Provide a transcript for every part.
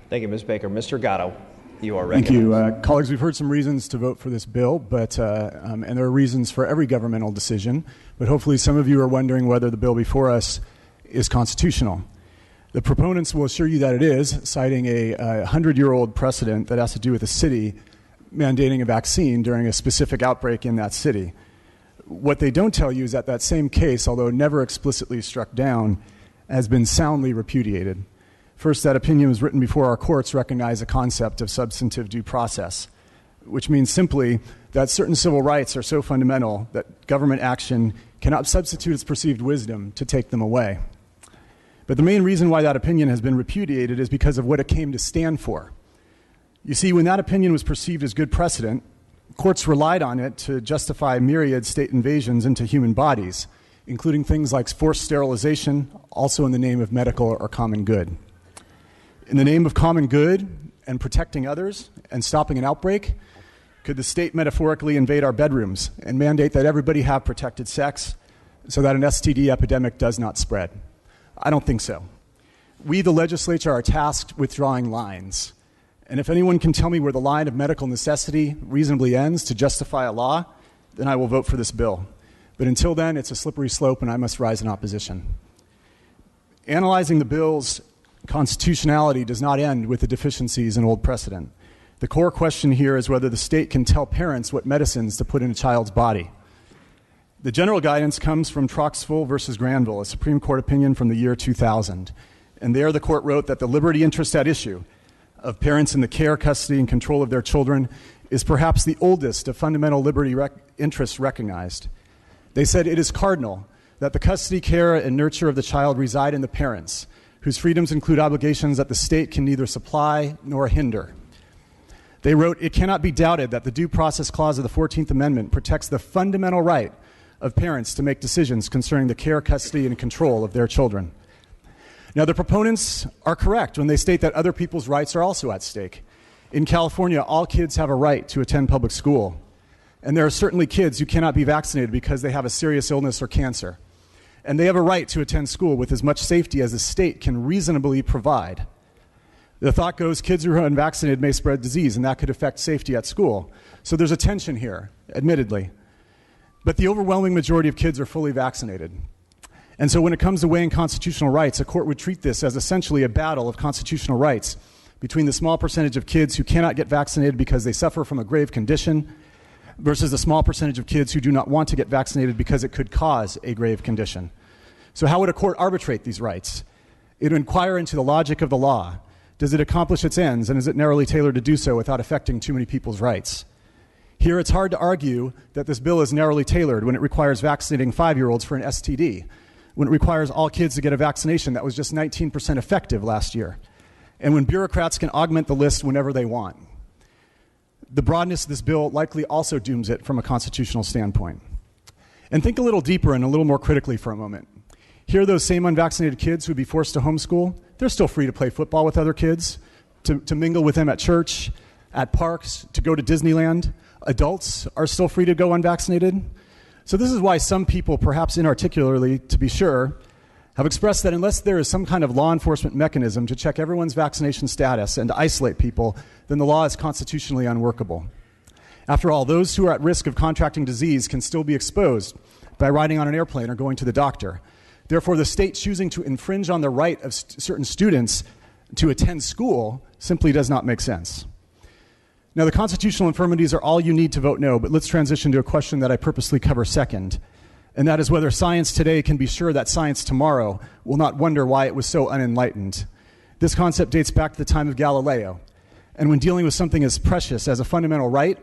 Thank you, Ms. Baker. Mr. Gatto, you are Thank recognized. you. Colleagues, we've heard some reasons to vote for this bill, and there are reasons for every governmental decision, but hopefully some of you are wondering whether the bill before us is constitutional. The proponents will assure you that it is, citing a 100-year-old precedent that has to do with a city mandating a vaccine during a specific outbreak in that city. What they don't tell you is that that same case, although never explicitly struck down, has been soundly repudiated. First, that opinion was written before our courts recognize the concept of substantive due process, which means simply that certain civil rights are so fundamental that government action cannot substitute its perceived wisdom to take them away. But the main reason why that opinion has been repudiated is because of what it came to stand for. You see, when that opinion was perceived as good precedent, courts relied on it to justify myriad state invasions into human bodies, including things like forced sterilization, also in the name of medical or common good. In the name of common good and protecting others and stopping an outbreak, could the state metaphorically invade our bedrooms and mandate that everybody have protected sex so that an STD epidemic does not spread? I don't think so. We, the legislature, are tasked with drawing lines. And if anyone can tell me where the line of medical necessity reasonably ends to justify a law, then I will vote for this bill. But until then, it's a slippery slope and I must rise in opposition. Analyzing the bill's constitutionality does not end with the deficiencies in old precedent. The core question here is whether the state can tell parents what medicines to put in a child's body. The general guidance comes from Troxel versus Granville, a Supreme Court opinion from the year 2000. And there the court wrote that the liberty interest at issue of parents in the care, custody, and control of their children is perhaps the oldest of fundamental liberty interests recognized. They said it is cardinal that the custody, care, and nurture of the child reside in the parents, whose freedoms include obligations that the state can neither supply nor hinder. They wrote, it cannot be doubted that the Due Process Clause of the 14th Amendment protects the fundamental right of parents to make decisions concerning the care, custody, and control of their children. Now, the proponents are correct when they state that other people's rights are also at stake. In California, all kids have a right to attend public school. And there are certainly kids who cannot be vaccinated because they have a serious illness or cancer. And they have a right to attend school with as much safety as the state can reasonably provide. The thought goes kids who are unvaccinated may spread disease, and that could affect safety at school. So there's a tension here, admittedly. But the overwhelming majority of kids are fully vaccinated. And so when it comes to weighing constitutional rights, a court would treat this as essentially a battle of constitutional rights between the small percentage of kids who cannot get vaccinated because they suffer from a grave condition versus the small percentage of kids who do not want to get vaccinated because it could cause a grave condition. So how would a court arbitrate these rights? It would inquire into the logic of the law. Does it accomplish its ends, and is it narrowly tailored to do so without affecting too many people's rights? Here, it's hard to argue that this bill is narrowly tailored when it requires vaccinating 5-year-olds for an STD, when it requires all kids to get a vaccination that was just 19% effective last year, and when bureaucrats can augment the list whenever they want. The broadness of this bill likely also dooms it from a constitutional standpoint. And think a little deeper and a little more critically for a moment. Here, those same unvaccinated kids who would be forced to homeschool, they're still free to play football with other kids, to mingle with them at church, at parks, to go to Disneyland. Adults are still free to go unvaccinated. So this is why some people, perhaps inarticulately to be sure, have expressed that unless there is some kind of law enforcement mechanism to check everyone's vaccination status and to isolate people, then the law is constitutionally unworkable. After all, those who are at risk of contracting disease can still be exposed by riding on an airplane or going to the doctor. Therefore, the state choosing to infringe on the right of certain students to attend school simply does not make sense. Now, the constitutional infirmities are all you need to vote no, but let's transition to a question that I purposely cover second, and that is whether science today can be sure that science tomorrow will not wonder why it was so unenlightened. This concept dates back to the time of Galileo, and when dealing with something as precious as a fundamental right,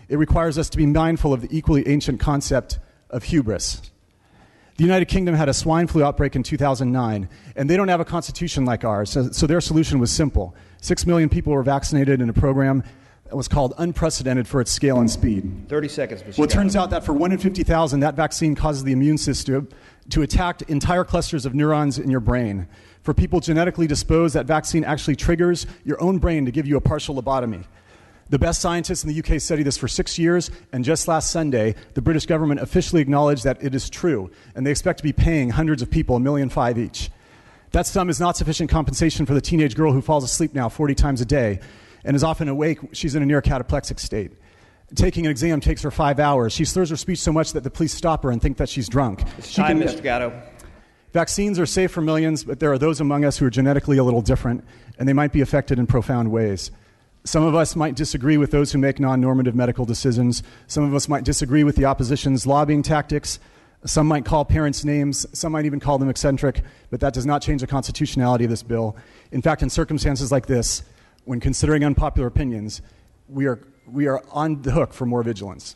it requires us to be mindful of the equally ancient concept of hubris. The United Kingdom had a swine flu outbreak in 2009, and they don't have a constitution like ours, so their solution was simple. 6 million people were vaccinated in a program that was called unprecedented for its scale and speed. 30 seconds, Mr. Well, it turns out that for 1 in 50,000, that vaccine causes the immune system to attack entire clusters of neurons in your brain. For people genetically disposed, that vaccine actually triggers your own brain to give you a partial lobotomy. The best scientists in the UK studied this for 6 years, and just last Sunday, the British government officially acknowledged that it is true, and they expect to be paying hundreds of people $1.5 million each. That sum is not sufficient compensation for the teenage girl who falls asleep now 40 times a day and is often awake. She's in a near cataplexic state. Taking an exam takes her 5 hours. She slurs her speech so much that the police stop her and think that she's drunk. It's time, Mr. Gatto. Vaccines are safe for millions, but there are those among us who are genetically a little different, and they might be affected in profound ways. Some of us might disagree with those who make non-normative medical decisions. Some of us might disagree with the opposition's lobbying tactics. Some might call parents names. Some might even call them eccentric, but that does not change the constitutionality of this bill. In fact, in circumstances like this, when considering unpopular opinions, we are on the hook for more vigilance.